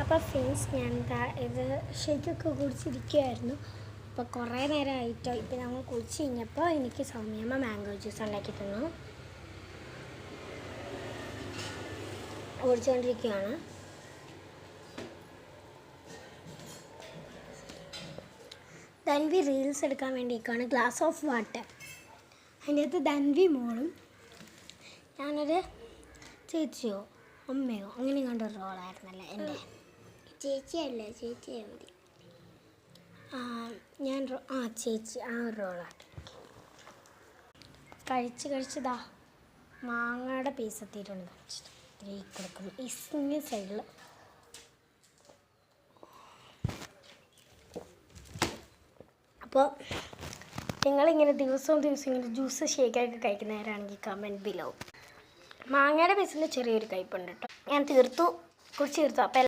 അപ്പോൾ ഫ്രണ്ട്സ് ഞാൻ ഇത് ഷേക്കൊക്കെ കുടിച്ചിരിക്കുമായിരുന്നു. അപ്പോൾ കുറേ നേരമായിട്ടോ. ഇപ്പം ഞങ്ങൾ കുടിച്ച് കഴിഞ്ഞപ്പോൾ എനിക്ക് സൗമ്യമ്മ മാംഗോ ജ്യൂസ് ഉണ്ടാക്കി തന്നു. കുടിച്ചുകൊണ്ടിരിക്കുകയാണ്. ധൻവി റീൽസ് എടുക്കാൻ വേണ്ടിയിട്ടാണ് ഗ്ലാസ് ഓഫ് വാട്ടർ. അതിൻ്റെ അകത്ത് ധൻവി മോളും ഞാനൊരു ചേച്ചിയോ അമ്മയോ അങ്ങനെ കണ്ടൊരു റോളായിരുന്നല്ലേ എൻ്റെ. ചേച്ചിയല്ലേ, ചേച്ചിയാ മതി. ഞാൻ ചേച്ചി ആ ഒരു റോളാണ്. കഴിച്ചതാ മാങ്ങയുടെ പീസ് എത്തിയിട്ടുണ്ട്. കിടക്കുന്നു ഈ സൈഡിൽ. അപ്പോൾ നിങ്ങളിങ്ങനെ ദിവസവും ഇങ്ങനെ ജ്യൂസ് ഷേക്കൊക്കെ കഴിക്കുന്നവരാണെങ്കിൽ കമൻറ്റ് ബിലോ. മാങ്ങയുടെ പീസിൽ ചെറിയൊരു കയ്പുണ്ട് കേട്ടോ. ഞാൻ കുടിച്ച് തീർത്തു. അപ്പോൾ